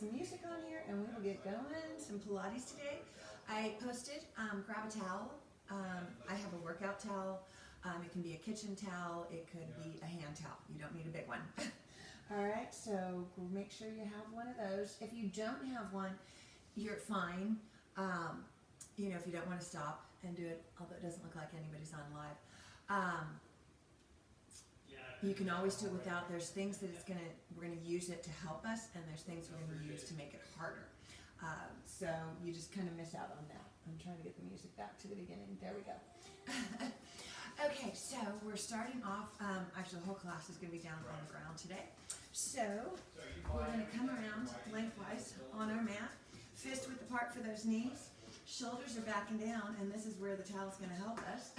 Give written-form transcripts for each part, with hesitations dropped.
some music on here and we will get going. Some Pilates today. I posted, grab a towel. I have a workout towel. It can be a kitchen towel. It could be a hand towel. You don't need a big one. All right, so make sure you have one of those. If you don't have one, you're fine. You know, if you don't want to stop and do it, although it doesn't look like anybody's on live. You can always do it without. There's things that we're gonna use it to help us, and there's things we're gonna use to make it harder. So you just kind of miss out on that. I'm trying to get the music back to the beginning. There we go. Okay, so we're starting off. Actually, the whole class is gonna be down on the ground today. So we're gonna come around lengthwise on our mat, fist width apart for those knees. Shoulders are backing down, and this is where the towel's gonna help us.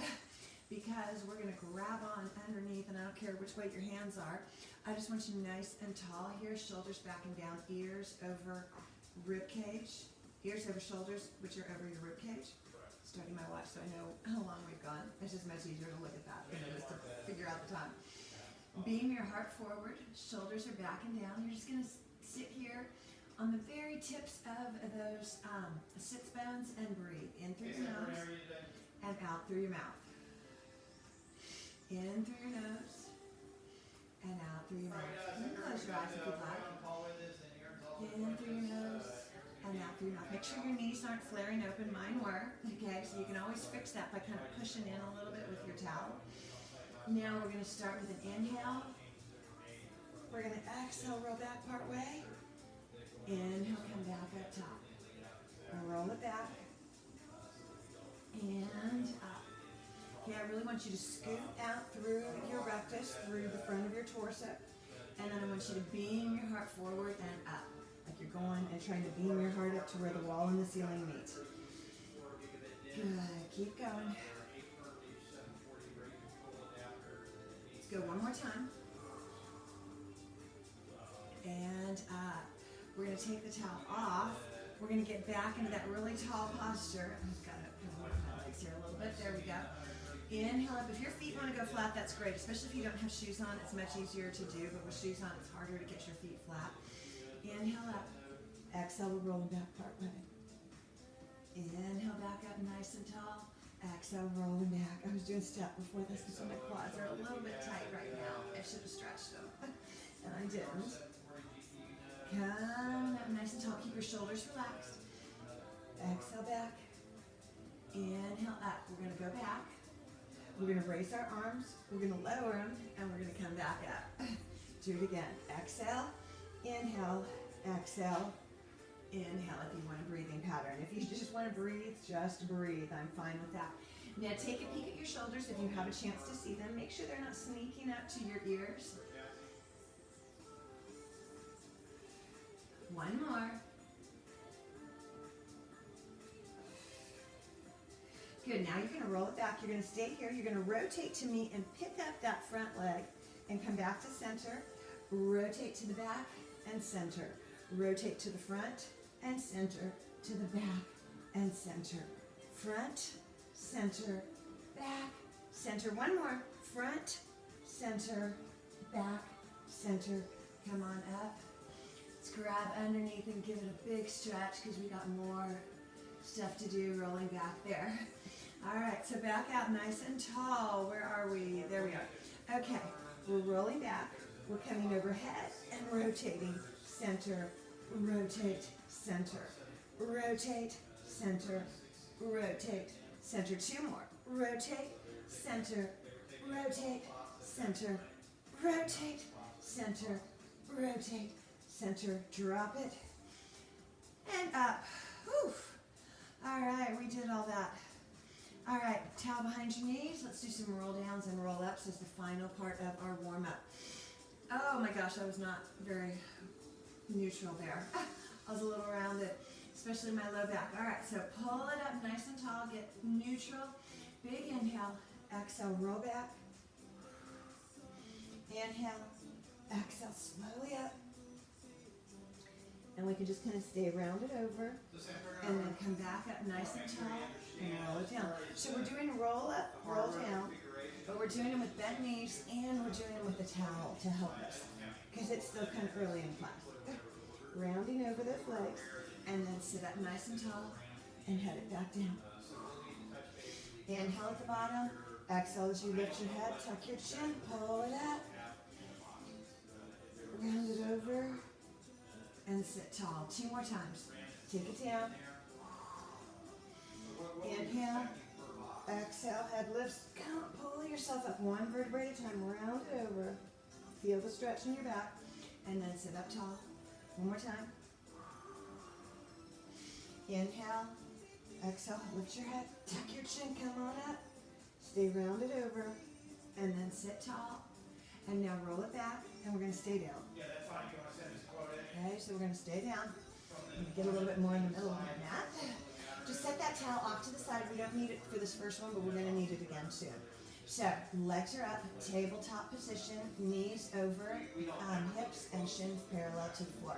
Because we're going to grab on underneath, and I don't care which way your hands are. I just want you nice and tall here, shoulders backing down, ears over rib cage, ears over shoulders, which are over your rib cage. Starting my watch so I know how long we've gone. It's just much easier to look at that than it is to figure out the time. Beam your heart forward, shoulders are backing down. You're just going to sit here on the very tips of those sits bones and breathe. In through your nose and out through your mouth. In through your nose and out through your mouth. You can close your eyes if you'd like. In through your nose and out through your mouth. Make sure your knees aren't flaring open. Mine were. Okay, so you can always fix that by kind of pushing in a little bit with your towel. Now we're going to start with an inhale. We're going to exhale, roll back part way. Inhale, come back up top. Roll it back. And up. Okay, I really want you to scoot out through your rectus, through the front of your torso, and then I want you to beam your heart forward and up, like you're going and trying to beam your heart up to where the wall and the ceiling meet. Good, keep going. Let's go one more time. And up. We're going to take the towel off. We're going to get back into that really tall posture. I've got to work my legs here a little bit. There we go. Inhale up. If your feet want to go flat, that's great, especially if you don't have shoes on. It's much easier to do, but with shoes on, it's harder to get your feet flat. Inhale up. Exhale, we're rolling back part way. Inhale back up nice and tall. Exhale, rolling back. I was doing step before this because my quads are a little bit tight right now. I should have stretched them, and I didn't. Come up nice and tall. Keep your shoulders relaxed. Exhale back. Inhale up. We're going to go back. We're going to raise our arms, we're going to lower them, and we're going to come back up. Do it again. Exhale, inhale, exhale, inhale if you want a breathing pattern. If you just want to breathe, just breathe. I'm fine with that. Now take a peek at your shoulders if you have a chance to see them. Make sure they're not sneaking up to your ears. One more. Good, now you're going to roll it back. You're going to stay here. You're going to rotate to me and pick up that front leg and come back to center. Rotate to the back and center. Rotate to the front and center. To the back and center. Front, center, back, center. One more. Front, center, back, center. Come on up. Let's grab underneath and give it a big stretch because we got more stuff to do rolling back there. All right, so back out nice and tall. Where are we? There we are. Okay, we're rolling back. We're coming overhead and rotating. Center, rotate, center, rotate, center, rotate, center. Two more. Rotate, center, rotate, center, rotate, center, rotate, center. Drop it. And up. Whew. All right, we did all that. All right, towel behind your knees. Let's do some roll downs and roll ups as the final part of our warm up. Oh my gosh, I was not very neutral there. I was a little rounded, especially my low back. All right, so pull it up nice and tall, get neutral. Big inhale, exhale, roll back. Inhale, exhale, slowly up. And we can just kind of stay rounded over and then come back up nice and tall and roll it down. So we're doing roll up, roll down, but we're doing them with bent knees and we're doing them with a towel to help us because it's still kind of early in class. rounding over those legs, and then sit up nice and tall and head it back down. Inhale at the bottom. Exhale as you lift your head, tuck your chin, pull it up. Round it over and sit tall. 2 more times. Take it down. Inhale. Exhale, head lifts. Come, pull yourself up 1 vertebrae at a time. Round it over. Feel the stretch in your back. And then sit up tall. 1 more time. Inhale. Exhale, lift your head. Tuck your chin, come on up. Stay rounded over. And then sit tall. And now roll it back. And we're going to stay down. Okay, so we're going to stay down. I'm going to get a little bit more in the middle of my mat. Just set that towel off to the side. We don't need it for this first one, but we're going to need it again soon. So, legs are up, tabletop position, knees over hips and shins parallel to the floor.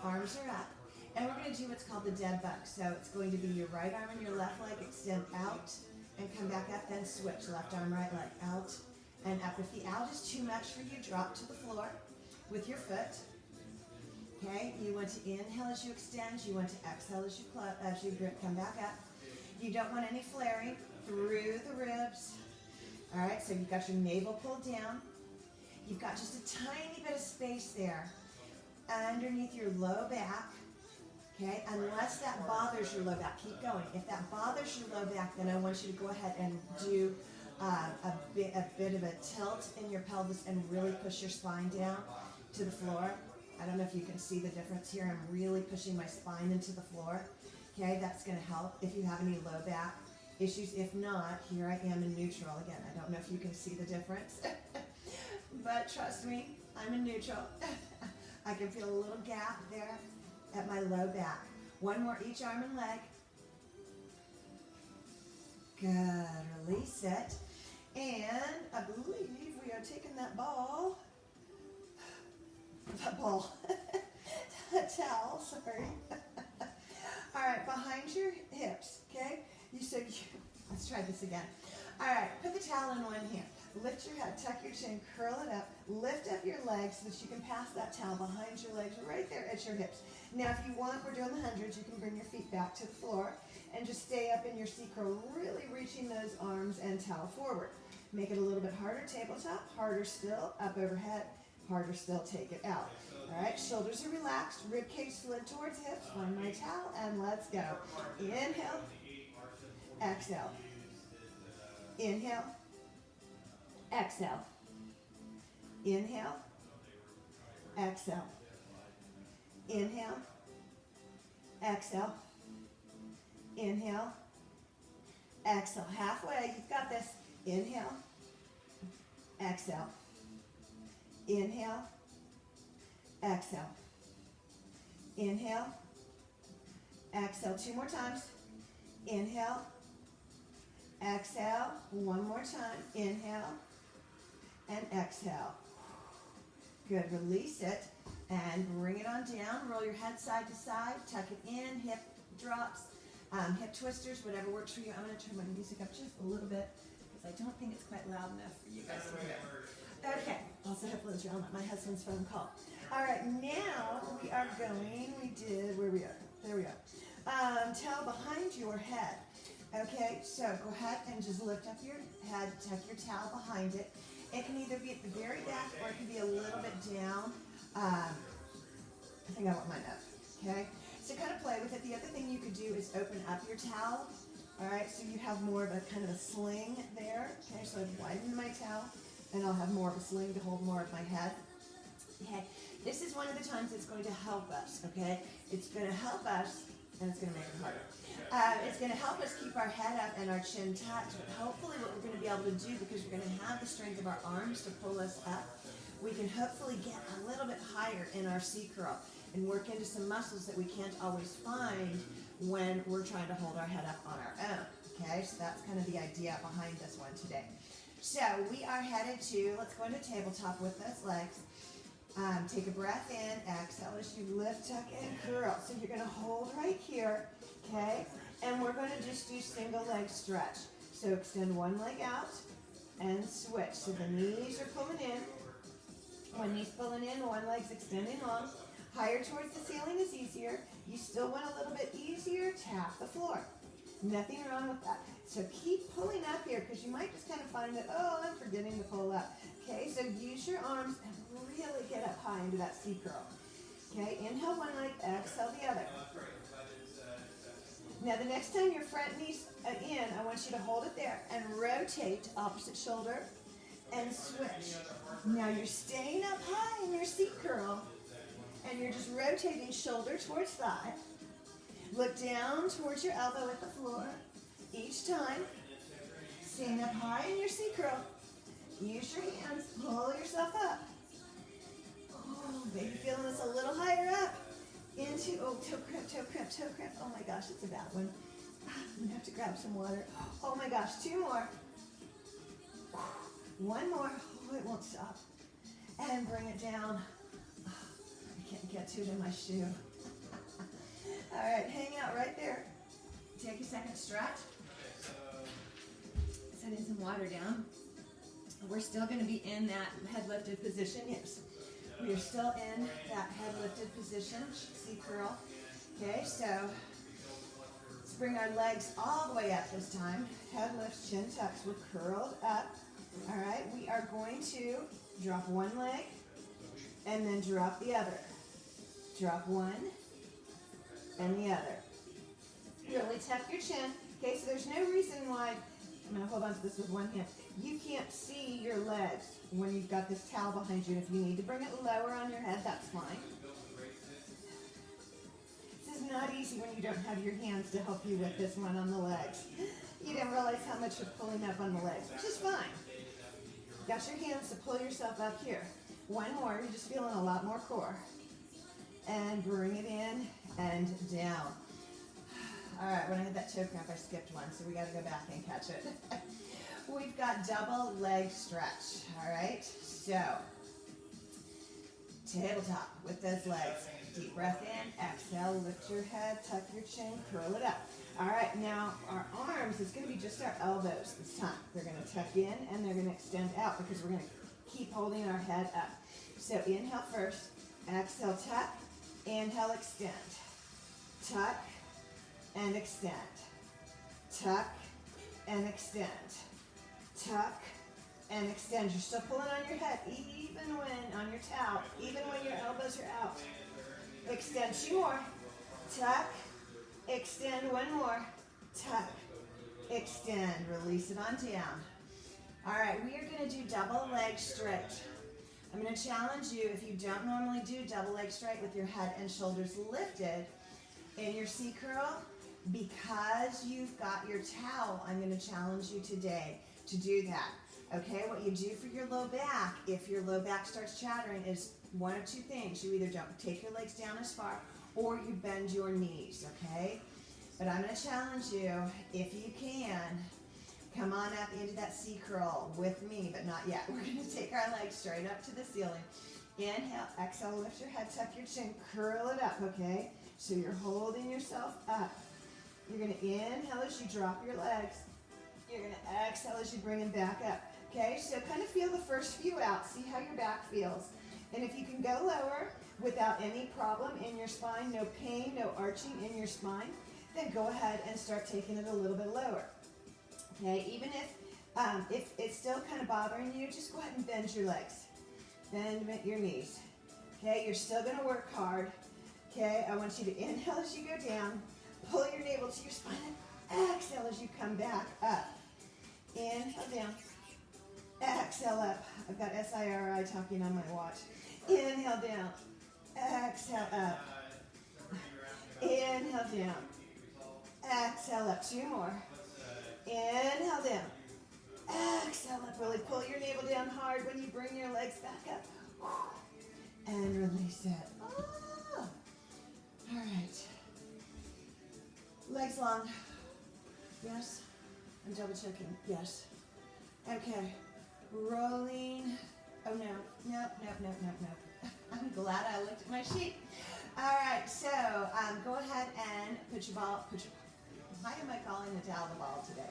Arms are up, and we're going to do what's called the dead bug. So it's going to be your right arm and your left leg extend out and come back up, then switch. Left arm, right leg, out and up. If the out is too much for you, drop to the floor with your foot. Okay, you want to inhale as you extend. You want to exhale as you come back up. You don't want any flaring through the ribs. All right, so you've got your navel pulled down. You've got just a tiny bit of space there underneath your low back. Okay, unless that bothers your low back, keep going. If that bothers your low back, then I want you to go ahead and do a bit of a tilt in your pelvis and really push your spine down to the floor. I don't know if you can see the difference here. I'm really pushing my spine into the floor. Okay, that's going to help if you have any low back issues. If not, here I am in neutral. Again, I don't know if you can see the difference, but trust me, I'm in neutral. I can feel a little gap there at my low back. 1 more each arm and leg. Good, release it. And I believe we are taking that towel, sorry. All right, behind your hips, okay? Let's try this again. All right, put the towel in one hand. Lift your head, tuck your chin, curl it up, lift up your legs so that you can pass that towel behind your legs right there at your hips. Now, if you want, we're doing the hundreds, you can bring your feet back to the floor and just stay up in your C-curl, really reaching those arms and towel forward. Make it a little bit harder, tabletop, harder still, up overhead, harder still, take it out. All right, shoulders are relaxed, rib cage slid towards hips, find my towel, and let's go. Inhale, exhale. Inhale, exhale. Inhale, exhale. Inhale, exhale. Inhale, exhale. Halfway, you've got this. Inhale, exhale. Inhale, exhale. Inhale, exhale. 2 more times. Inhale, exhale. 1 more time. Inhale and exhale. Good. Release it and bring it on down. Roll your head side to side. Tuck it in. Hip drops. Hip twisters, whatever works for you. I'm going to turn my music up just a little bit because I don't think it's quite loud enough for you guys to hear. Okay. Also, hopefully it's around my husband's phone call. All right. Now we are going. Where we are. There we are. Towel behind your head. Okay. So go ahead and just lift up your head. Tuck your towel behind it. It can either be at the very back or it can be a little bit down. I think I want mine up. Okay. So kind of play with it. The other thing you could do is open up your towel. All right, so you have more of a kind of a sling there. Okay, so I've widened my towel, and I'll have more of a sling to hold more of my head. Okay, this is one of the times it's going to help us. Okay, it's going to help us, and it's going to make it harder. It's going to help us keep our head up and our chin tucked. But hopefully, what we're going to be able to do, because we're going to have the strength of our arms to pull us up, we can hopefully get a little bit higher in our C-curl and work into some muscles that we can't always find when we're trying to hold our head up on our own. Okay, so that's kind of the idea behind this one today. So we are headed to, let's go into tabletop with those legs. Take a breath in, exhale as you lift, tuck, and curl. So you're going to hold right here, okay? And we're going to just do single leg stretch. So extend one leg out and switch. So the knees are pulling in. One knee's pulling in, one leg's extending long. Higher towards the ceiling is easier. You still want a little bit easier, tap the floor. Nothing wrong with that. So keep pulling up here because you might just kind of find that, oh, I'm forgetting to pull up. Okay, so use your arms and really get up high into that C curl. Okay, inhale one leg, exhale the other. Now the next time your front knee's in, I want you to hold it there and rotate opposite shoulder and switch. Now you're staying up high in your C curl and you're just rotating shoulder towards thigh. Look down towards your elbow at the floor. Each time, staying up high in your C curl. Use your hands, pull yourself up. Oh, maybe feeling this a little higher up. Into, oh, toe cramp, toe cramp, toe cramp. Oh my gosh, it's a bad one. I'm gonna have to grab some water. Oh my gosh, 2 more. One more. Oh, it won't stop. And bring it down. I can't get to it in my shoe. All right, hang out right there. Take a second stretch. Setting some water down. We're still going to be in that head lifted position. Yes, we are still in that head lifted position. C curl. Okay, so let's bring our legs all the way up this time. Head lifts, chin tucks. We're curled up. All right, we are going to drop one leg and then drop the other. Drop one and the other. Really tuck your chin. Okay, so there's no reason why, I'm going to hold on to this with one hand. You can't see your legs when you've got this towel behind you. If you need to bring it lower on your head, that's fine. This is not easy when you don't have your hands to help you with this one on the legs. You didn't realize how much you're pulling up on the legs, which is fine. Got your hands to pull yourself up here. One more, you're just feeling a lot more core. And bring it in and down. All right, when I had that toe cramp, I skipped one, so we got to go back and catch it. We've got double leg stretch, all right? So, tabletop with those legs. Deep breath in, exhale, lift your head, tuck your chin, curl it up. All right, now our arms, it's going to be just our elbows this time. They're going to tuck in and they're going to extend out because we're going to keep holding our head up. So inhale first, exhale, tuck, inhale, extend, tuck, and extend, tuck, and extend, tuck, and extend. You're still pulling on your head, even when on your towel, even when your elbows are out. Extend 2 more, tuck, extend 1 more, tuck, extend, release it on down. All right, we are going to do double leg stretch. I'm going to challenge you, if you don't normally do double leg straight with your head and shoulders lifted in your C curl, because you've got your towel, I'm going to challenge you today to do that. Okay, what you do for your low back, if your low back starts chattering, is one of 2 things. You either don't take your legs down as far or you bend your knees, okay? But I'm going to challenge you, if you can, come on up into that C curl with me, but not yet. We're going to take our legs straight up to the ceiling. Inhale, exhale, lift your head, tuck your chin, curl it up, okay? So you're holding yourself up. You're going to inhale as you drop your legs. You're going to exhale as you bring them back up. Okay, so kind of feel the first few out. See how your back feels. And if you can go lower without any problem in your spine, no pain, no arching in your spine, then go ahead and start taking it a little bit lower. Okay, even if it's still kind of bothering you, just go ahead and bend your legs. Bend your knees. Okay, you're still going to work hard. Okay, I want you to inhale as you go down. Pull your navel to your spine and exhale as you come back up. Inhale down. Exhale up. I've got SIRI talking on my watch. Inhale down. Exhale up. Inhale down. Exhale up. 2 more. Inhale down. Exhale up. Really pull your navel down hard when you bring your legs back up. And release it. Oh. All right. Legs long. Yes. I'm double checking. Yes. Okay. Rolling. Oh no. Nope. I'm glad I looked at my sheet. All right. So go ahead and put your ball. Why am I calling the towel the ball today?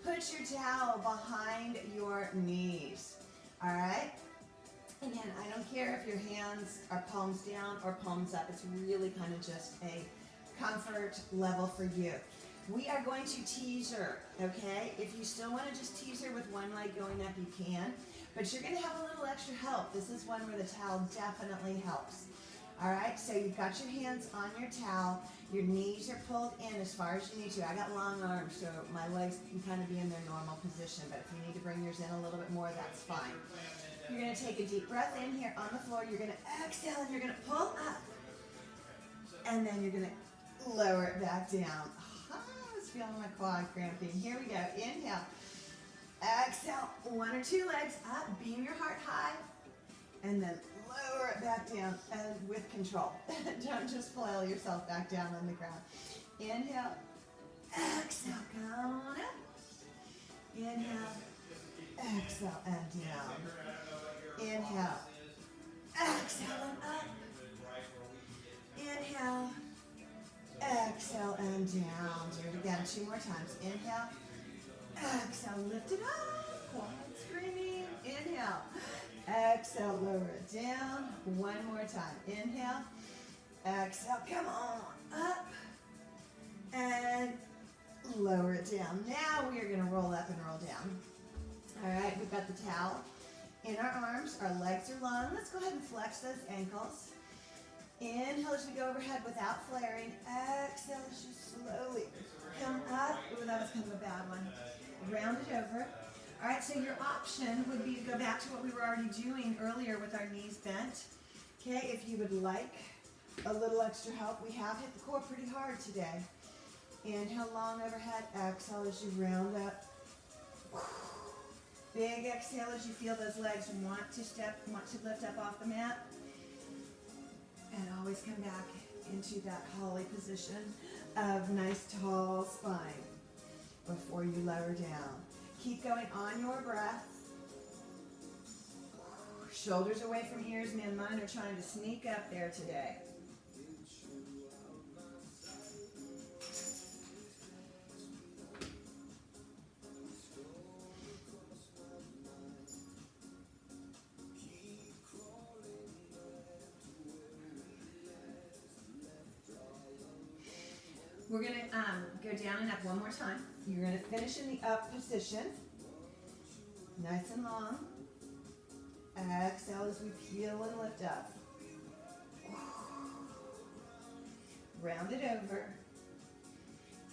Put your towel behind your knees. All right. Again, I don't care if your hands are palms down or palms up. It's really kind of just a comfort level for you. We are going to teaser, okay? If you still want to just teaser with one leg going up, you can. But you're going to have a little extra help. This is one where the towel definitely helps. All right, so you've got your hands on your towel. Your knees are pulled in as far as you need to. I got long arms, so my legs can kind of be in their normal position. But if you need to bring yours in a little bit more, that's fine. You're going to take a deep breath in here on the floor. You're going to exhale, and you're going to pull up. And then you're going to lower it back down. I was feeling my quad cramping. Here we go. Inhale. Exhale. One or two legs up. Beam your heart high. And then lower it back down and with control. Don't just flail yourself back down on the ground. Inhale. Exhale. Come on up. Inhale. Exhale and down. Inhale. Exhale and up. Inhale. Exhale and down. Do it again 2 more times. Inhale. Exhale. Lift it up. Quad screaming. Inhale. Exhale. Lower it down. 1 more time. Inhale. Exhale. Come on. Up. And lower it down. Now we are going to roll up and roll down. All right. We've got the towel in our arms. Our legs are long. Let's go ahead and flex those ankles. Inhale as we go overhead without flaring. Exhale as you slowly come up. Ooh, that was kind of a bad one. Round it over. All right, so your option would be to go back to what we were already doing earlier with our knees bent. Okay, if you would like a little extra help, we have hit the core pretty hard today. Inhale long overhead. Exhale as you round up. Big exhale as you feel those legs want to lift up off the mat. And always come back into that holly position of nice tall spine before you lower down. Keep going on your breath. Shoulders away from ears. Man, mine are trying to sneak up there today. We're going to go down and up 1 more time. You're going to finish in the up position. Nice and long. Exhale as we peel and lift up. Round it over.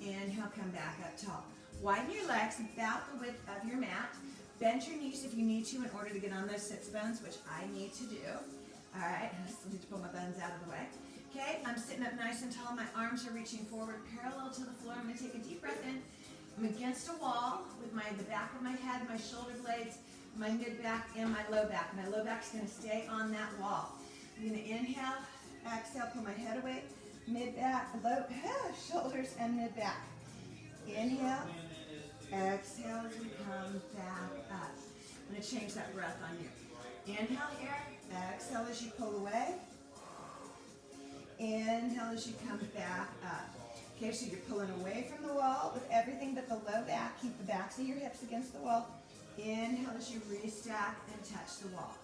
Inhale, come back up tall. Widen your legs about the width of your mat. Bend your knees if you need to in order to get on those sits bones, which I need to do. All right, I still need to pull my bones out of the way. Okay, I'm sitting up nice and tall. My arms are reaching forward parallel to the floor. I'm going to take a deep breath in. I'm against a wall with the back of my head, my shoulder blades, my mid-back, and my low back. My low back's going to stay on that wall. I'm going to inhale, exhale, pull my head away, mid-back, low, shoulders, and mid-back. Inhale, exhale as we come back up. I'm going to change that breath on you. Inhale here, exhale as you pull away. Inhale as you come back up. Okay, so you're pulling away from the wall with everything but the low back. Keep the backs of your hips against the wall. Inhale as you restack and touch the wall.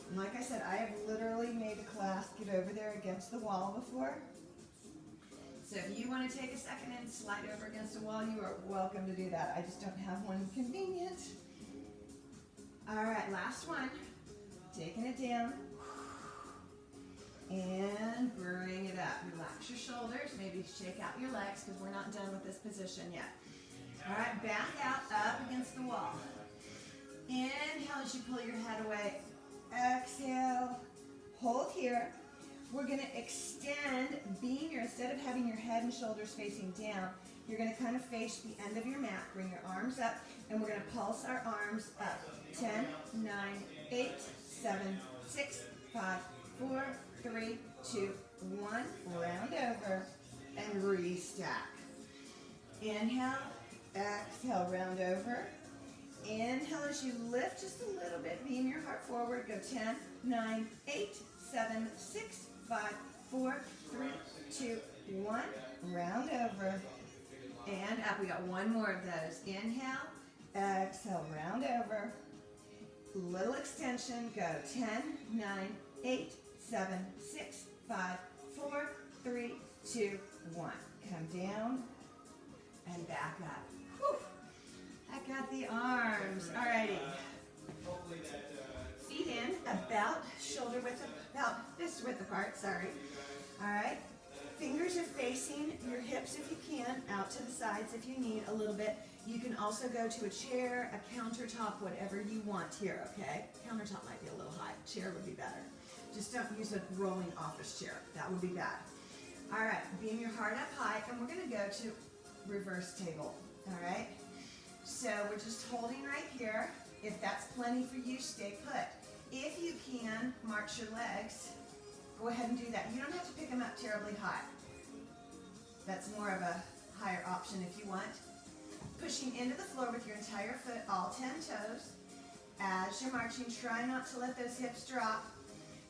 And like I said, I have literally made a class get over there against the wall before. So if you want to take a second and slide over against a wall, you are welcome to do that. I just don't have one convenient. All right, last one. Taking it down. And bring it up. Relax your shoulders. Maybe shake out your legs because we're not done with this position yet. All right, back out, up against the wall. Inhale as you pull your head away. Exhale. Hold here. We're going to extend, being here, instead of having your head and shoulders facing down, you're going to kind of face the end of your mat. Bring your arms up, and we're going to pulse our arms up. 10, 9, 8, 7, 6, 5, 4, 3, 2, 1. Round over and restack. Inhale, exhale, round over. Inhale as you lift just a little bit, beam your heart forward. Go 10, 9, 8, 7, 6, 5, 4, 3, 2, 1. Round over and up. We got one more of those. Inhale, exhale, round over. Little extension. Go 10, 9, 8, 7, 6, 5, 4, 3, 2, 1. Come down and back up. Whew. I got the arms. Alrighty. Feet in, about shoulder width, about fist width apart, sorry. Alright. Fingers are facing your hips if you can, out to the sides if you need a little bit. You can also go to a chair, a countertop, whatever you want here, okay? Countertop might be a little high. Chair would be better. Just don't use a rolling office chair. That would be bad. All right, beam your heart up high, and we're going to go to reverse table, all right? So we're just holding right here. If that's plenty for you, stay put. If you can, march your legs. Go ahead and do that. You don't have to pick them up terribly high. That's more of a higher option if you want. Pushing into the floor with your entire foot, all 10 toes. As you're marching, try not to let those hips drop.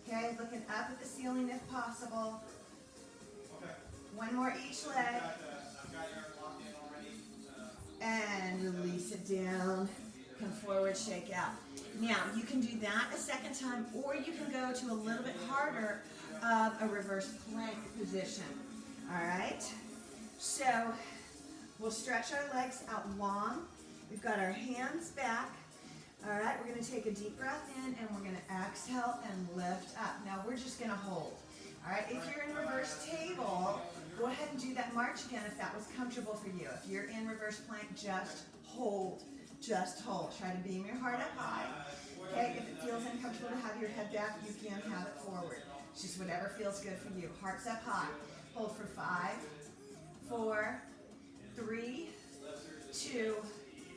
Okay, looking up at the ceiling if possible. Okay. One more each leg. I've got your locked in already. And release it down. Come forward, shake out. Now, you can do that a second time, or you can go to a little bit harder of a reverse plank position. All right? So, we'll stretch our legs out long. We've got our hands back. All right, we're going to take a deep breath in, and we're going to exhale and lift up. Now, we're just going to hold. All right, if you're in reverse table, go ahead and do that march again if that was comfortable for you. If you're in reverse plank, just hold. Just hold. Try to beam your heart up high. Okay, if it feels uncomfortable to have your head back, you can have it forward. It's just whatever feels good for you. Hearts up high. Hold for 5, 4, 3, 2,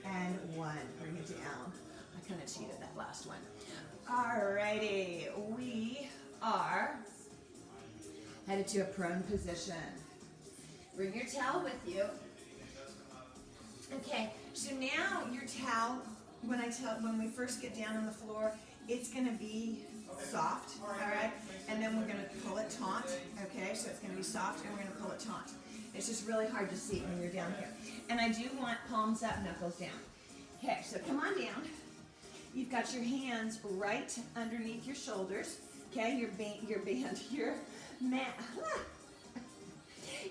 and 1. Bring it down. I kind of cheated that last one. Alrighty, we are headed to a prone position. Bring your towel with you. Okay, so now your towel, when we first get down on the floor, it's going to be soft, all right? And then we're going to pull it taut, okay? So it's going to be soft, and we're going to pull it taut. It's just really hard to see when you're down here. And I do want palms up, knuckles down. Okay, so come on down. You've got your hands right underneath your shoulders, okay? Your mat.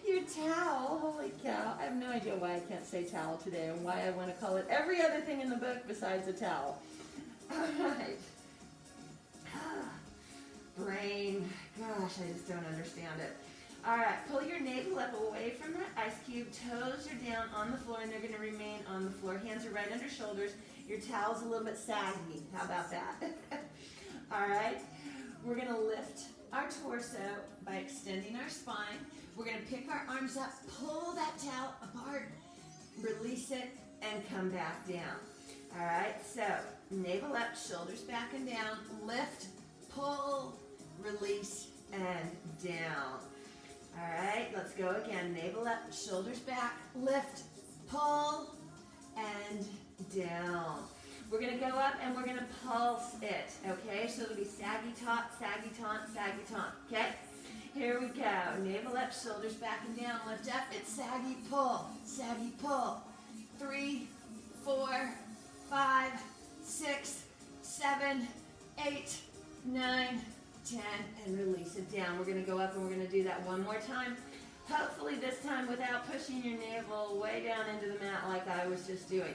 Your towel, holy cow. I have no idea why I can't say towel today and why I want to call it every other thing in the book besides a towel. All right. Brain, gosh, I just don't understand it. All right, pull your navel up away from that ice cube. Toes are down on the floor, and they're going to remain on the floor. Hands are right under shoulders. Your towel's a little bit saggy. How about that? All right, we're going to lift our torso by extending our spine. We're going to pick our arms up, pull that towel apart, release it, and come back down. All right, so navel up, shoulders back and down, lift, pull, release, and down. All right, let's go again. Navel up, shoulders back, lift, pull, and down. We're going to go up and we're going to pulse it, okay? So it'll be saggy taut, saggy taunt, saggy taunt, okay? Here we go. Navel up, shoulders back and down, lift up. It's saggy pull, saggy pull. 3, 4, 5, 6, 7, 8, 9, 10, and release it down. We're going to go up and we're going to do that one more time. Hopefully this time without pushing your navel way down into the mat like I was just doing.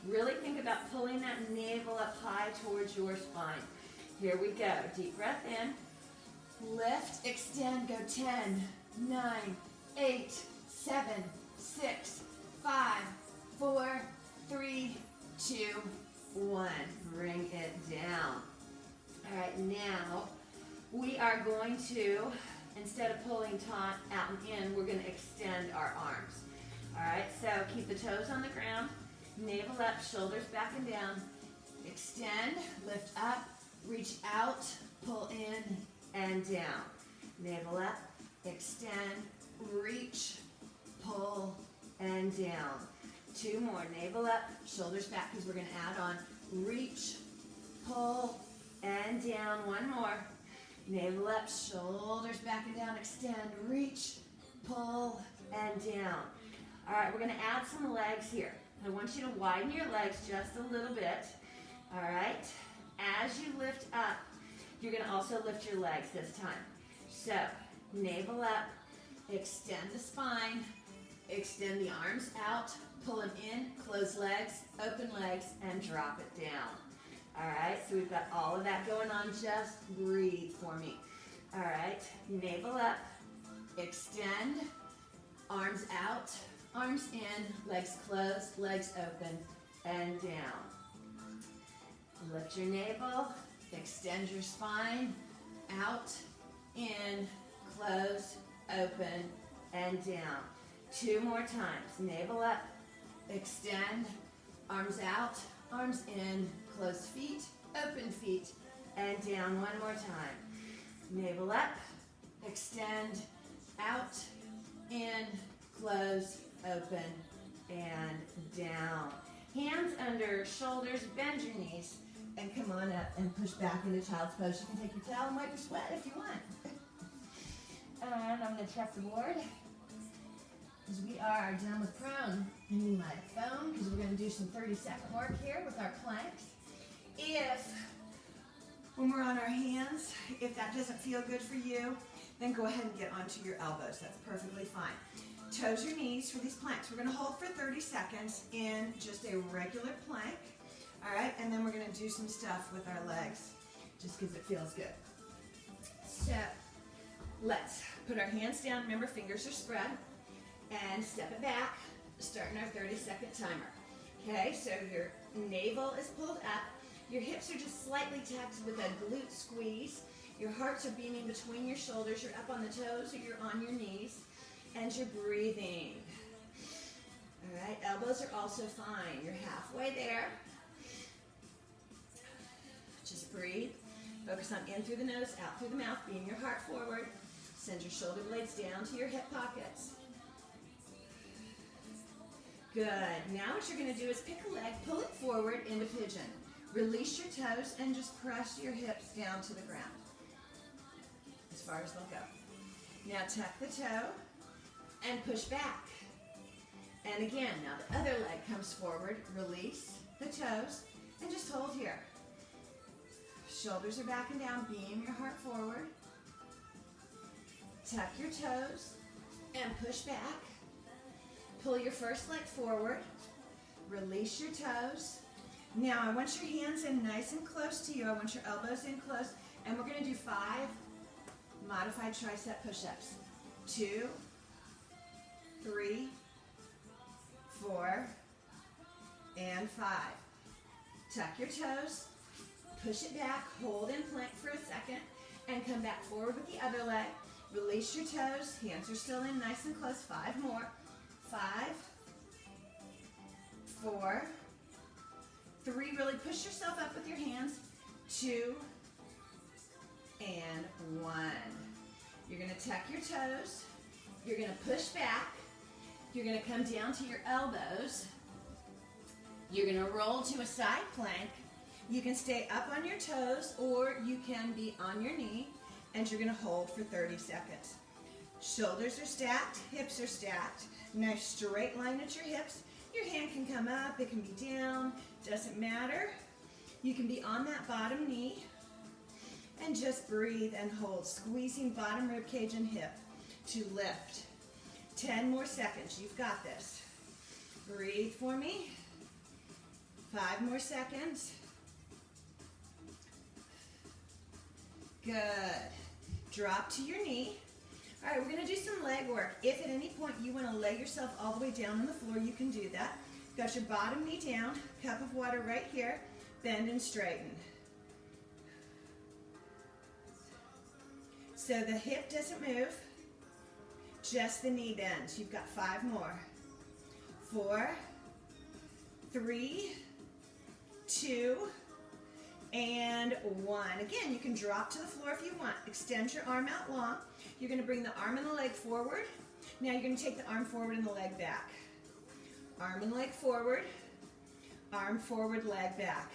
Really think about pulling that navel up high towards your spine. Here we go. Deep breath in. Lift, extend, go 10, 9, 8, 7, 6, 5, 4, 3, 2, 1. Bring it down. All right, now we are going to, instead of pulling taut out and in, we're going to extend our arms. All right, so keep the toes on the ground, navel up, shoulders back and down, extend, lift up, reach out, pull in, and down. Navel up, extend, reach, pull, and down. 2 more. Navel up, shoulders back because we're going to add on. Reach, pull, and down. 1 more. Navel up, shoulders back and down. Extend, reach, pull, and down. All right, we're going to add some legs here. I want you to widen your legs just a little bit. All right. As you lift up, You're gonna also lift your legs this time. So, navel up, extend the spine, extend the arms out, pull them in, close legs, open legs, and drop it down. All right, so we've got all of that going on. Just breathe for me. All right, navel up, extend, arms out, arms in, legs closed, legs open, and down. Lift your navel, extend your spine, out, in, close, open, and down. 2 more times. Navel up, extend, arms out, arms in, close feet, open feet, and down. 1 more time. Navel up, extend, out, in, close, open, and down. Hands under shoulders, bend your knees, and come on up and push back into child's pose. You can take your towel and wipe your sweat if you want. And I'm going to check the board. Because we are done with prone. I need my phone because we're going to do some 30-second work here with our planks. When we're on our hands, if that doesn't feel good for you, then go ahead and get onto your elbows. That's perfectly fine. Toes your knees for these planks. We're going to hold for 30 seconds in just a regular plank. All right, and then we're going to do some stuff with our legs just because it feels good. So let's put our hands down. Remember, fingers are spread. And step it back, starting our 30-second timer. Okay, so your navel is pulled up. Your hips are just slightly tucked with a glute squeeze. Your hearts are beaming between your shoulders. You're up on the toes or you're on your knees. And you're breathing. All right, elbows are also fine. You're halfway there. Just breathe. Focus on in through the nose, out through the mouth. Beam your heart forward. Send your shoulder blades down to your hip pockets. Good. Now what you're going to do is pick a leg, pull it forward into pigeon. Release your toes and just press your hips down to the ground. As far as they'll go. Now tuck the toe and push back. And again, now the other leg comes forward. Release the toes and just hold here. Shoulders are back and down. Beam your heart forward. Tuck your toes and push back. Pull your first leg forward. Release your toes. Now I want your hands in nice and close to you. I want your elbows in close. And we're going to do 5 modified tricep push-ups. 2, 3, 4, and 5. Tuck your toes. Push it back. Hold in plank for a second. And come back forward with the other leg. Release your toes. Hands are still in nice and close. 5 more. 5, 4, 3. Really push yourself up with your hands. 2, and 1. You're going to tuck your toes. You're going to push back. You're going to come down to your elbows. You're going to roll to a side plank. You can stay up on your toes or you can be on your knee, and you're going to hold for 30 seconds. Shoulders are stacked, hips are stacked. Nice straight line at your hips. Your hand can come up, it can be down, doesn't matter. You can be on that bottom knee and just breathe and hold, squeezing bottom rib cage and hip to lift. 10 more seconds, you've got this. Breathe for me. 5 more seconds. Good. Drop to your knee. All right, we're going to do some leg work. If at any point you want to lay yourself all the way down on the floor, you can do that. Got your bottom knee down, cup of water right here, bend and straighten. So the hip doesn't move, just the knee bends. You've got 5 more. 4, 3, 2, and 1. Again, you can drop to the floor if you want. Extend your arm out long. You're going to bring the arm and the leg forward. Now you're going to take the arm forward and the leg back. Arm and leg forward. Arm forward, leg back.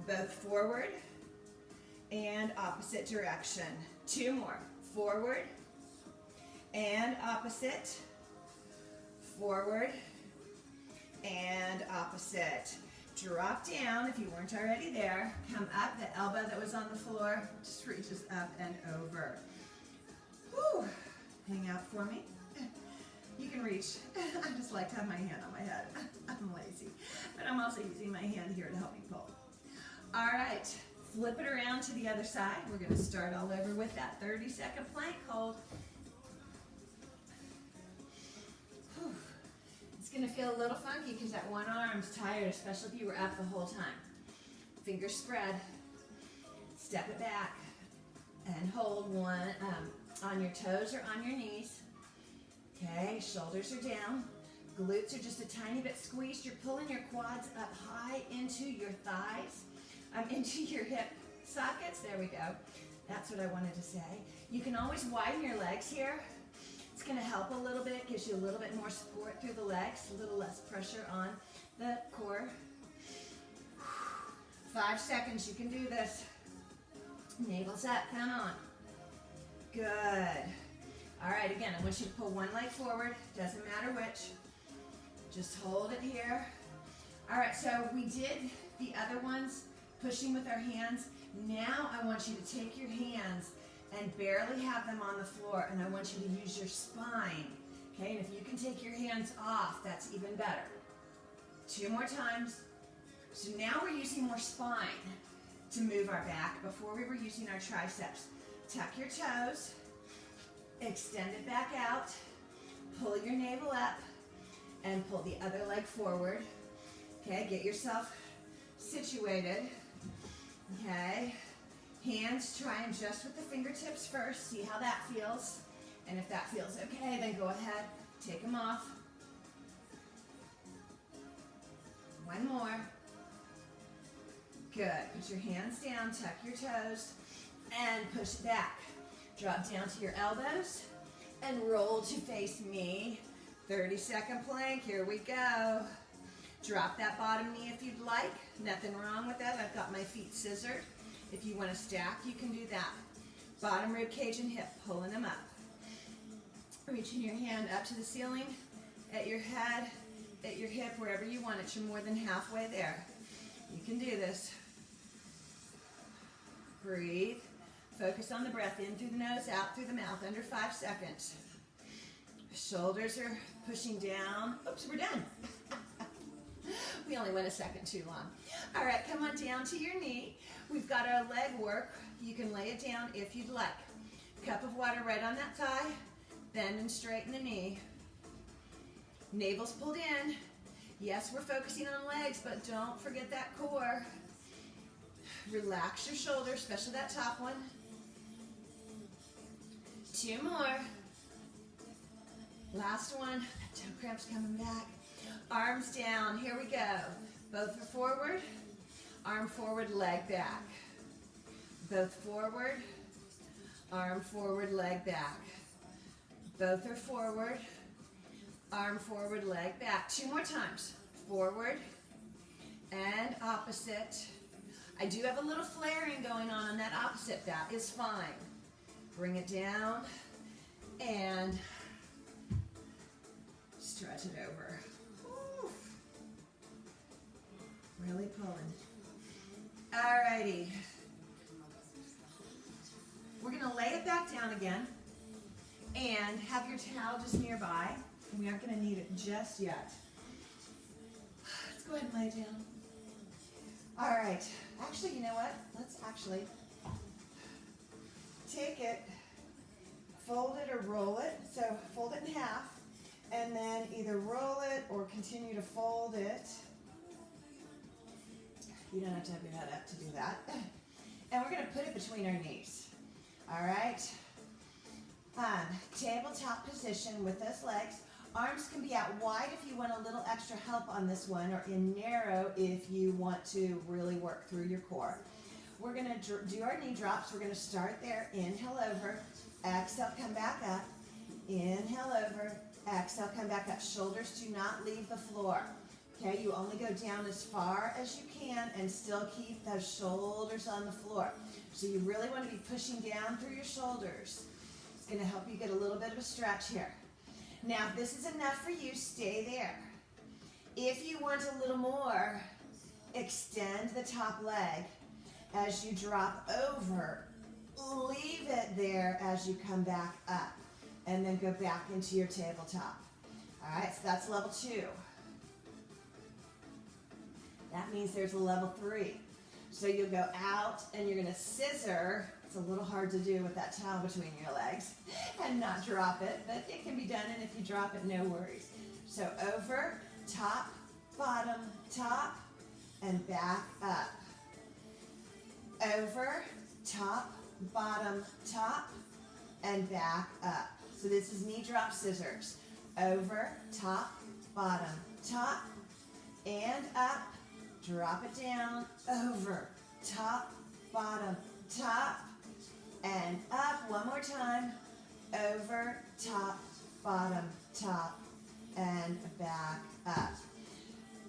Both forward and opposite direction. 2 more. Forward and opposite. Forward and opposite. Drop down if you weren't already there. Come up, the elbow that was on the floor just reaches up and over. Whew. Hang out for me. You can reach. I just like to have my hand on my head. I'm lazy, but I'm also using my hand here to help me pull. All right, flip it around to the other side. We're gonna start all over with that 30-second plank hold. Whew. It's gonna feel a little funky because that one arm's tired, especially if you were up the whole time. Fingers spread. Step it back and hold one on your toes or on your knees. Okay, shoulders are down. Glutes are just a tiny bit squeezed. You're pulling your quads up high into your thighs, into your hip sockets. There we go. That's what I wanted to say. You can always widen your legs here. It's going to help a little bit, gives you a little bit more support through the legs, a little less pressure on the core. 5 seconds, you can do this. Navel's up, come on. Good. All right, again, I want you to pull one leg forward, doesn't matter which. Just hold it here. All right, so we did the other ones, pushing with our hands. Now I want you to take your hands and barely have them on the floor, and I want you to use your spine, okay? And if you can take your hands off, that's even better. 2 more times. So now we're using more spine to move our back. Before we were using our triceps. Tuck your toes, extend it back out, pull your navel up, and pull the other leg forward. Okay, get yourself situated. Okay, hands try and just with the fingertips first, see how that feels. And if that feels okay, then go ahead, take them off. One more. Good, put your hands down, tuck your toes, and push it back. Drop down to your elbows and roll to face me. 30-second plank, here we go. Drop that bottom knee if you'd like. Nothing wrong with that. I've got my feet scissored. If you want to stack, you can do that. Bottom rib cage and hip, pulling them up. Reaching your hand up to the ceiling, at your head, at your hip, wherever you want it. You're more than halfway there. You can do this. Breathe. Focus on the breath, in through the nose, out through the mouth, under 5 seconds. Shoulders are pushing down. Oops, we're done. We only went a second too long. All right, come on down to your knee. We've got our leg work. You can lay it down if you'd like. Cup of water right on that thigh. Bend and straighten the knee. Navel's pulled in. Yes, we're focusing on legs, but don't forget that core. Relax your shoulders, especially that top one. 2 more. Last one. That toe cramp's coming back. Arms down. Here we go. Both are forward. Arm forward, leg back. Both forward. Arm forward, leg back. Both are forward. Arm forward, leg back. 2 more times. Forward and opposite. I do have a little flaring going on that opposite. That is fine. Bring it down and stretch it over. Whew. Really pulling. Alrighty. We're going to lay it back down again and have your towel just nearby. We aren't going to need it just yet. Let's go ahead and lay it down. All right. Actually, you know what? Let's actually take it, fold it or roll it. So fold it in half and then either roll it or continue to fold it. You don't have to have your head up to do that. And we're going to put it between our knees. All right. Tabletop position with those legs. Arms can be out wide if you want a little extra help on this one, or in narrow if you want to really work through your core. We're going to do our knee drops. We're going to start there. Inhale over. Exhale, come back up. Inhale over. Exhale, come back up. Shoulders do not leave the floor. Okay, you only go down as far as you can and still keep those shoulders on the floor. So you really want to be pushing down through your shoulders. It's going to help you get a little bit of a stretch here. Now, if this is enough for you, stay there. If you want a little more, Extend the top leg as you drop over. Leave it there as you come back up. And then go back into your tabletop. All right, so that's level 2. That means there's a level 3. So you'll go out and you're going to scissor. It's a little hard to do with that towel between your legs and not drop it, but it can be done, and if you drop it, no worries. So over, top, bottom, top, and back up. Over, top, bottom, top, and back up. So this is knee drop scissors. Over, top, bottom, top, and up. Drop it down, over, top, bottom, top, and up. One more time. Over, top, bottom, top, and back up.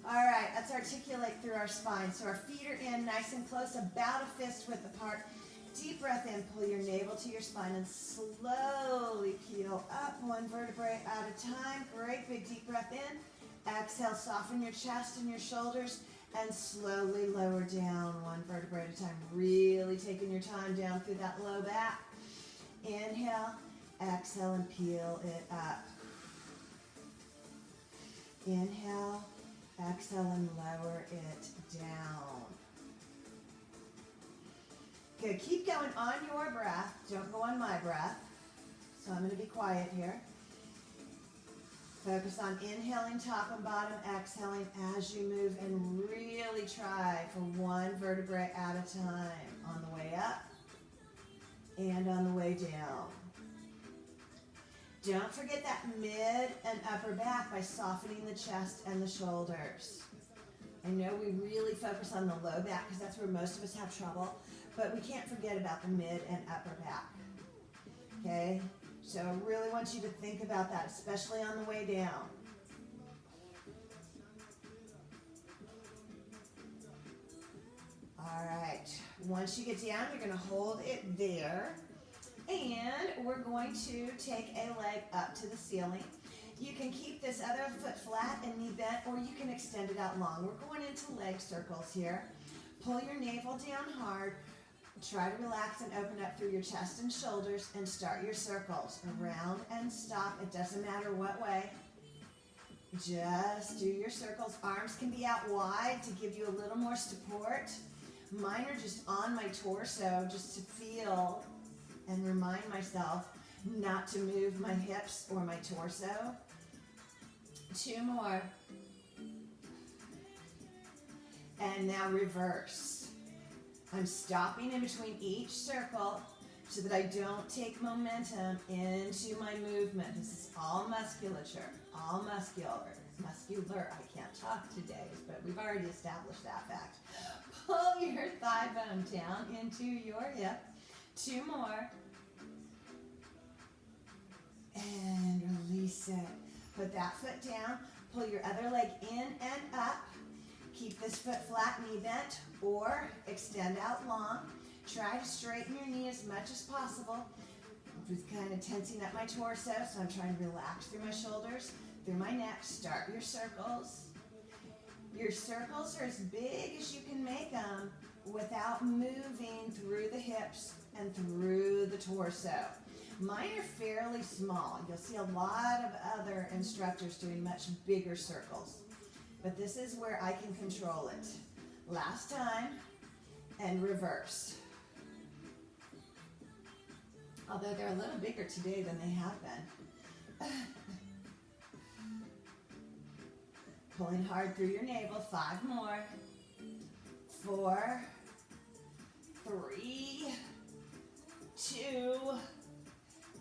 All right, let's articulate through our spine. So our feet are in nice and close, about a fist width apart. Deep breath in, pull your navel to your spine and slowly peel up one vertebrae at a time. Great, big deep breath in. Exhale, soften your chest and your shoulders and slowly lower down one vertebrae at a time. Really taking your time down through that low back. Inhale, exhale, and peel it up. Inhale, exhale, and lower it down. Good, keep going on your breath. Don't go on my breath. So I'm going to be quiet here. Focus on inhaling top and bottom, exhaling as you move, and really try for one vertebrae at a time on the way up and on the way down. Don't forget that mid and upper back by softening the chest and the shoulders. I know we really focus on the low back because that's where most of us have trouble, but we can't forget about the mid and upper back. Okay? So I really want you to think about that, especially on the way down. All right. Once you get down, you're going to hold it there. And we're going to take a leg up to the ceiling. You can keep this other foot flat and knee bent, or you can extend it out long. We're going into leg circles here. Pull your navel down hard. Try to relax and open up through your chest and shoulders and start your circles. Around and stop. It doesn't matter what way. Just do your circles. Arms can be out wide to give you a little more support. Mine are just on my torso just to feel and remind myself not to move my hips or my torso. 2 more. And now reverse. I'm stopping in between each circle so that I don't take momentum into my movement. This is all musculature, all muscular. I can't talk today, but we've already established that fact. Pull your thigh bone down into your hip. 2 more. And release it. Put that foot down. Pull your other leg in and up. Keep this foot flat, knee bent, or extend out long. Try to straighten your knee as much as possible. I'm just kind of tensing up my torso, so I'm trying to relax through my shoulders, through my neck. Start your circles. Your circles are as big as you can make them without moving through the hips and through the torso. Mine are fairly small. You'll see a lot of other instructors doing much bigger circles. But this is where I can control it. Last time, and reverse. Although they're a little bigger today than they have been. Pulling hard through your navel. 5 more. 4, 3, 2,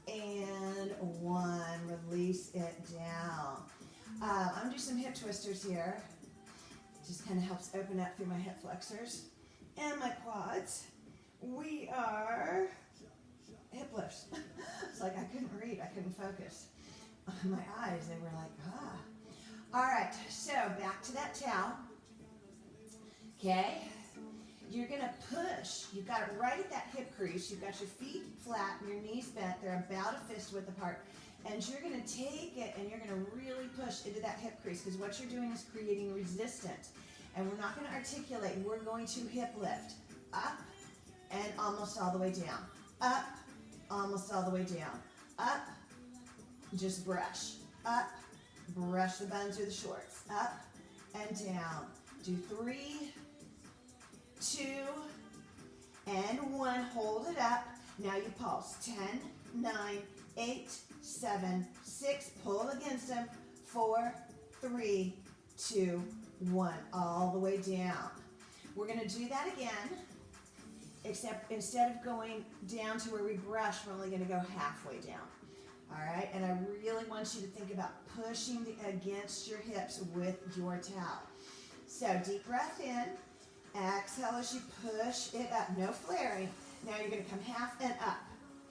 and 1. Release it down. I'm going to do some hip twisters here. Just kind of helps open up through my hip flexors and my quads. We are hip lifts. It's like I couldn't read. I couldn't focus. My eyes, they were like, ah. All right, so back to that towel. Okay. You're going to push. You've got it right at that hip crease. You've got your feet flat and your knees bent. They're about a fist width apart. And you're going to take it and you're going to really push into that hip crease because what you're doing is creating resistance. And we're not going to articulate. We're going to hip lift. Up and almost all the way down. Up, almost all the way down. Up, just brush. Up, brush the buns or the shorts. Up and down. Do 3, 2, and 1. Hold it up. Now you pulse. 10, 9, 8, 7, 6. Pull against them. 4, 3, 2, 1. All the way down. We're going to do that again, except instead of going down to where we brush, we're only going to go halfway down. All right? And I really want you to think about pushing against your hips with your towel. So deep breath in. Exhale as you push it up. No flaring. Now you're going to come half and up.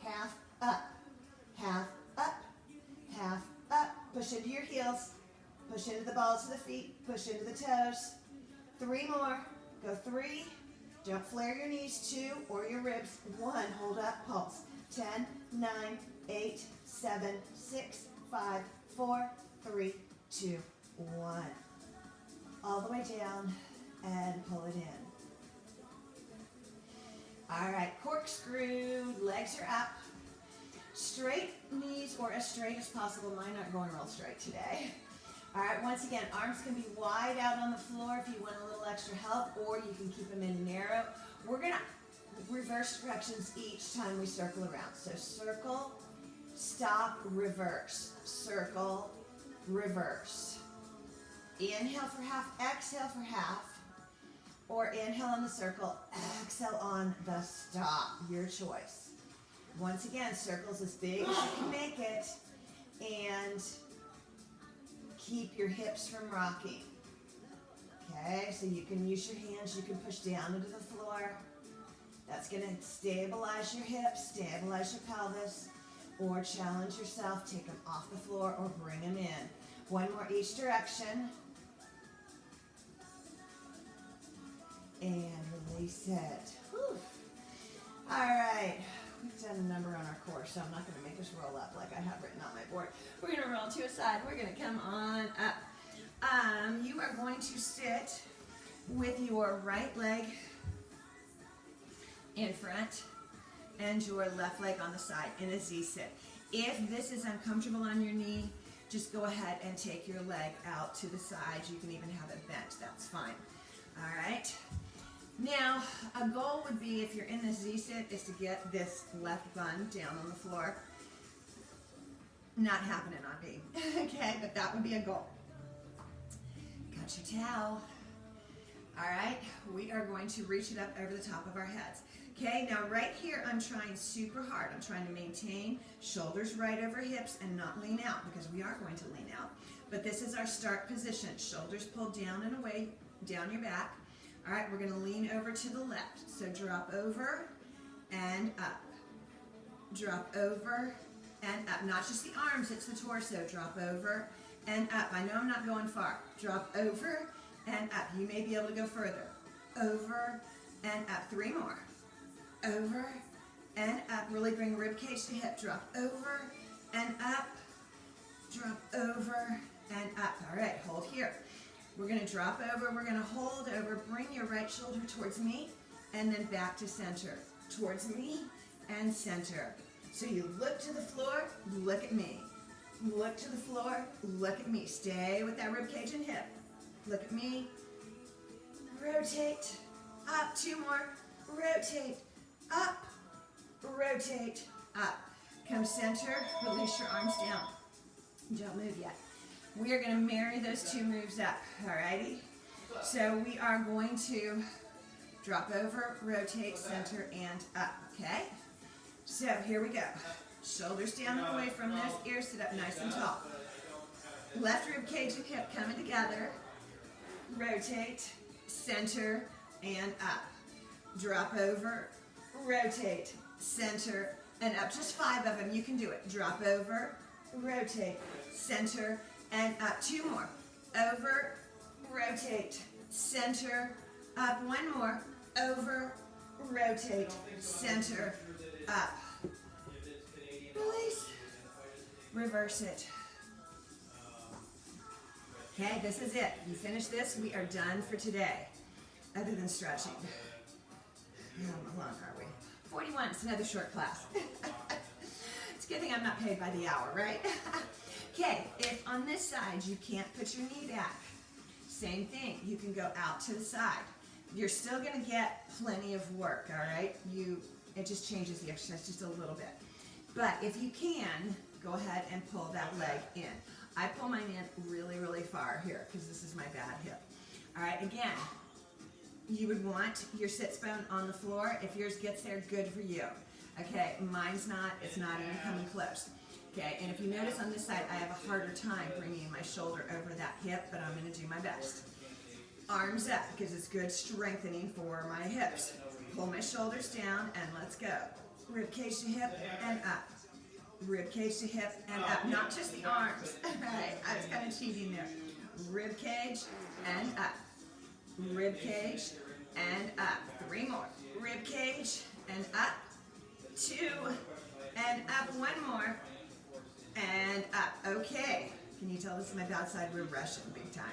Half up. Half up. Half up. Push into your heels. Push into the balls of the feet. Push into the toes. 3 more. Go 3. Don't flare your knees. 2 or your ribs. 1. Hold up. Pulse. 10, 9, 8, 7, 6, 5, 4, 3, 2, 1. All the way down and pull it in. All right, corkscrew, legs are up. Straight knees or as straight as possible. Mine aren't going real straight today. All right, once again, arms can be wide out on the floor if you want a little extra help, or you can keep them in narrow. We're gonna reverse directions each time we circle around. So circle, stop, reverse. Circle, reverse. Inhale for half, exhale for half. Or inhale on the circle, exhale on the stop. Your choice. Once again, circles as big as you can make it. And keep your hips from rocking. Okay, so you can use your hands, you can push down into the floor. That's going to stabilize your hips, stabilize your pelvis, or challenge yourself, take them off the floor or bring them in. 1 more each direction. And release it. Whew. All right, we've done a number on our core, so I'm not going to make us roll up like I have written on my board. We're going to roll to a side. We're going to come on up. You are going to sit with your right leg in front and your left leg on the side in a Z-sit. If this is uncomfortable on your knee, just go ahead and take your leg out to the side. You can even have it bent. That's fine. All right. Now, a goal would be, if you're in the Z-sit, is to get this left bun down on the floor. Not happening on me. Okay, but that would be a goal. Got your towel. All right, we are going to reach it up over the top of our heads. Okay, now right here, I'm trying super hard. I'm trying to maintain shoulders right over hips and not lean out, because we are going to lean out. But this is our start position. Shoulders pulled down and away, down your back. All right, we're going to lean over to the left. So drop over and up. Drop over and up. Not just the arms, it's the torso. Drop over and up. I know I'm not going far. Drop over and up. You may be able to go further. Over and up. 3 more. Over and up. Really bring rib cage to hip. Drop over and up. Drop over and up. All right, hold here. We're going to drop over, we're going to hold over, bring your right shoulder towards me, and then back to center. Towards me and center. So you look to the floor, look at me. Look to the floor, look at me. Stay with that rib cage and hip. Look at me. Rotate. Up. 2 more. Rotate. Up. Rotate. Up. Come center. Release your arms down. Don't move yet. We are going to marry those 2 moves up, alrighty? So we are going to drop over, rotate, center, and up, okay? So here we go. Shoulders down and away from those ears, sit up nice and tall. Left rib cage and hip coming together. Rotate, center, and up. Drop over, rotate, center, and up. Just 5 of them, you can do it. Drop over, rotate, center, and up. 2 more. Over, rotate, center, up. 1 more. Over, rotate, center, up. Release. Reverse it. Okay, this is it. You finish this, we are done for today. Other than stretching. How long are we? 41, it's another short class. It's a good thing I'm not paid by the hour, right? Okay, if on this side you can't put your knee back, same thing, you can go out to the side. You're still gonna get plenty of work, all right? It just changes the exercise just a little bit. But if you can, go ahead and pull that leg in. I pull mine in really, really far here because this is my bad hip. All right, again, you would want your sits bone on the floor. If yours gets there, good for you. Okay, mine's not, it's not even coming close. Okay, and if you notice on this side, I have a harder time bringing my shoulder over that hip, but I'm gonna do my best. Arms up, because it's good strengthening for my hips. Pull my shoulders down, and let's go. Rib cage to hip, and up. Rib cage to hip, and up. Not just the arms. Right, I was kind of cheating there. Rib cage, and up. Rib cage, and up. 3 more. Rib cage, and up. 2, and up. 1 more. And up. Okay. Can you tell this is my bad side? We're rushing big time.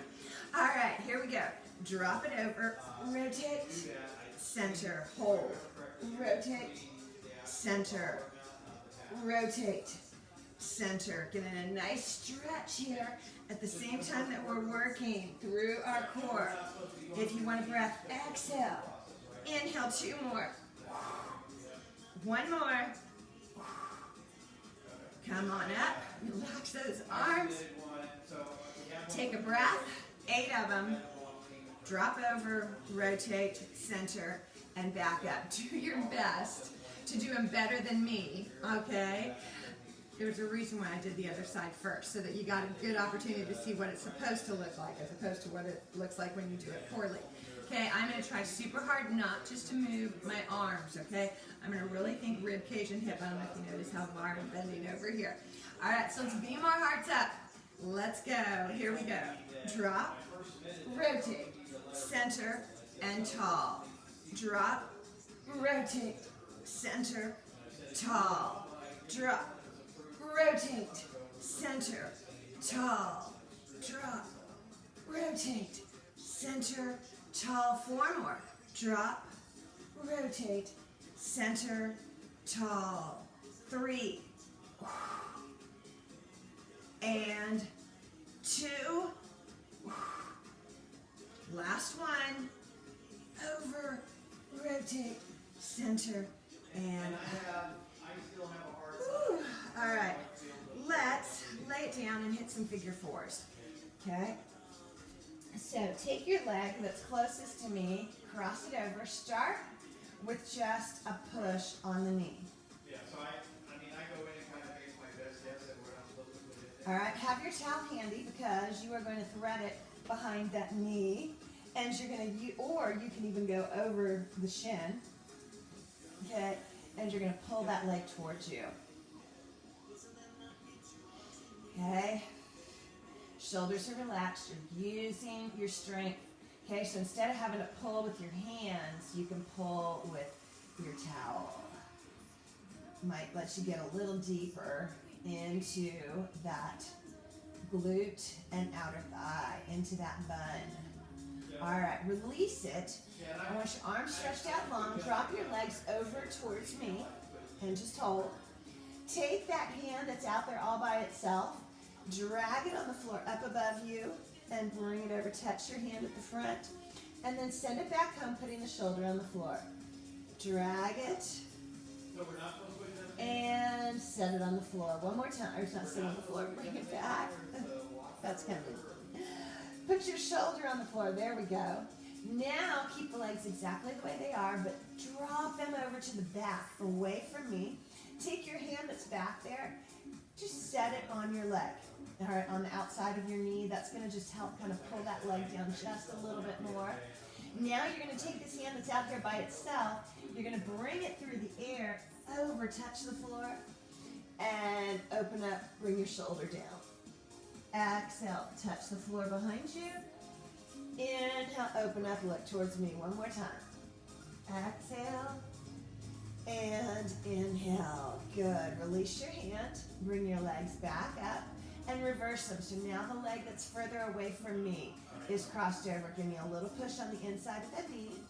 All right, here we go. Drop it over. Rotate. Center. Hold. Rotate. Center. Rotate. Center. Getting a nice stretch here at the same time that we're working through our core. If you want a breath, exhale. Inhale, 2 more. 1 more. Come on up, relax those arms. Take a breath, 8 of them. Drop over, rotate, center, and back up. Do your best to do them better than me, okay? There's a reason why I did the other side first, so that you got a good opportunity to see what it's supposed to look like as opposed to what it looks like when you do it poorly. Okay, I'm going to try super hard not just to move my arms, okay? I'm going to really think rib cage and hip. I don't know if you notice how far I'm bending over here. All right, so let's beam our hearts up. Let's go. Here we go. Drop, rotate, center, and tall. Drop, rotate, center, tall. Drop, rotate, center, tall. Drop, rotate, center, tall. 4 more. Drop, rotate, center, tall. 3. And 2. Last one. Over, rotate, center, and whew. All right. Let's lay it down and hit some figure 4s. Okay? So take your leg that's closest to me, cross it over, start with just a push on the knee. Yeah, so I go in and kind of face my best, yes, and we're not supposed to put it. All right, have your towel handy because you are going to thread it behind that knee, and you're going to, or you can even go over the shin, okay, and you're going to pull that leg towards you. Okay, shoulders are relaxed, you're using your strength. Okay, so instead of having to pull with your hands, you can pull with your towel. Might let you get a little deeper into that glute and outer thigh, into that bun. All right, release it. I want your arms stretched out long. Drop your legs over towards me and just hold. Take that hand that's out there all by itself, drag it on the floor up above you, and bring it over. Touch your hand at the front, and then send it back home, putting the shoulder on the floor. Drag it, and set it on the floor. One more time. Or it's not sitting on the floor. Bring it back. That's kind of easy. Put your shoulder on the floor. There we go. Now keep the legs exactly the way they are, but drop them over to the back, away from me. Take your hand that's back there. Just set it on your leg. All right, on the outside of your knee. That's going to just help kind of pull that leg down just a little bit more. Now you're going to take this hand that's out there by itself. You're going to bring it through the air, over, touch the floor, and open up, bring your shoulder down. Exhale, touch the floor behind you. Inhale, open up, look towards me. One more time. Exhale, and inhale. Good. Release your hand, bring your legs back up, and reverse them. So now the leg that's further away from me is crossed over. Give me a little push on the inside of the knee.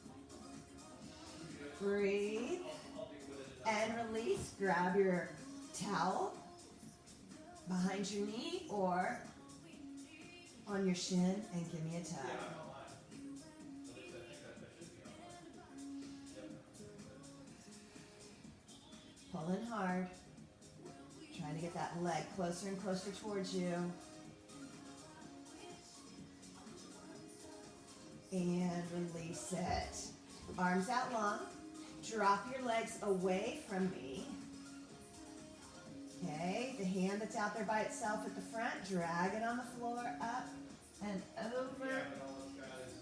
Breathe and release. Grab your towel behind your knee or on your shin and give me a tug. Pulling hard. Trying to get that leg closer and closer towards you. And release it. Arms out long. Drop your legs away from me. Okay, the hand that's out there by itself at the front, drag it on the floor, up and over.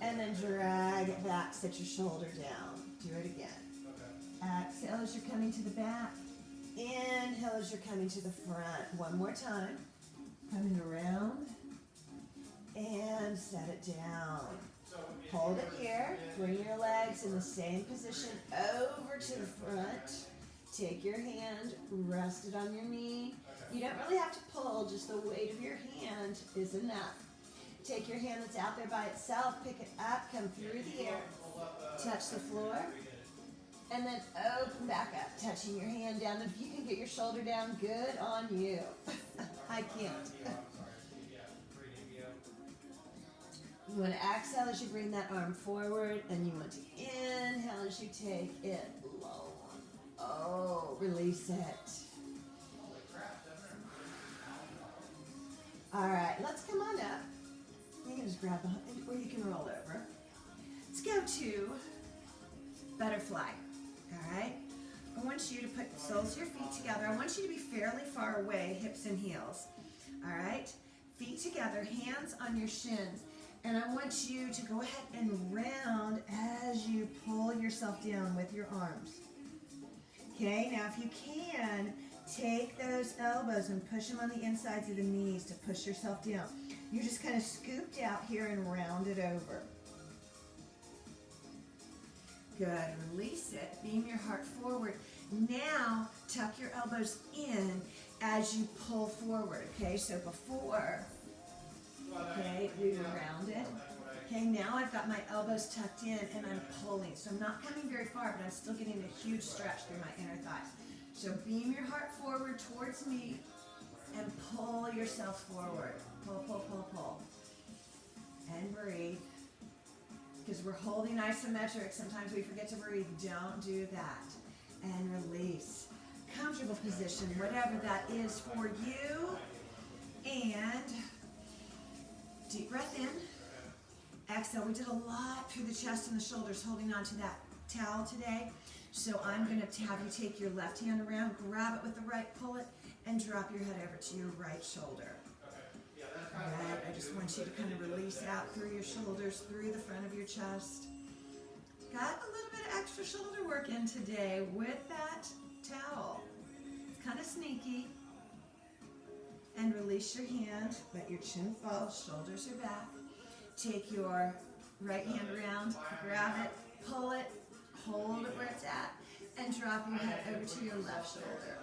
And then drag it back, set your shoulder down. Do it again. Exhale as you're coming to the back. Inhale as you're coming to the front. One more time. Coming around. And set it down. Hold it here. Bring your legs in the same position over to the front. Take your hand, rest it on your knee. You don't really have to pull, just the weight of your hand is enough. Take your hand that's out there by itself, pick it up, come through the air, touch the floor, and then open back up, touching your hand down. If you can get your shoulder down, good on you. I can't. You want to exhale as you bring that arm forward, and you want to inhale as you take it low. Oh, release it. All right, let's come on up. You can just grab the, or you can roll over. Let's go to butterfly. All right. I want you to put the soles of your feet together. I want you to be fairly far away, hips and heels. All right. Feet together, hands on your shins. And I want you to go ahead and round as you pull yourself down with your arms. Okay, now if you can, take those elbows and push them on the insides of the knees to push yourself down. You're just kind of scooped out here and round it over. Good, release it, beam your heart forward. Now, tuck your elbows in as you pull forward, okay? So before, okay, we were rounded. Okay, now I've got my elbows tucked in and I'm pulling. So I'm not coming very far, but I'm still getting a huge stretch through my inner thighs. So beam your heart forward towards me and pull yourself forward. Pull, pull, pull, pull. And breathe. Because we're holding isometric, sometimes we forget to breathe. Don't do that. And release. Comfortable position, whatever that is for you. And deep breath in. Exhale. We did a lot through the chest and the shoulders, holding on to that towel today. So I'm going to have you take your left hand around, grab it with the right, pull it, and drop your head over to your right shoulder. All right, I just want you to kind of release out through your shoulders, through the front of your chest. Got a little bit of extra shoulder work in today with that towel. It's kind of sneaky. And release your hand, let your chin fall, shoulders are back. Take your right hand around, grab it, pull it, hold it where it's at, and drop your head over to your left shoulder.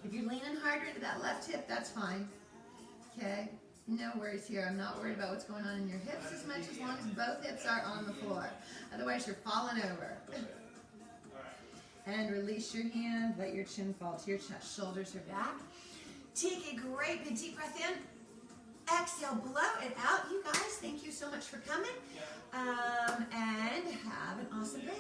If you're leaning harder into that left hip, that's fine. Okay? No worries here. I'm not worried about what's going on in your hips as much as long as both hips are on the floor. Otherwise, you're falling over. And release your hand. Let your chin fall to your chest. Shoulders are back. Take a great big deep breath in. Exhale, blow it out. You guys, thank you so much for coming. And have an awesome day.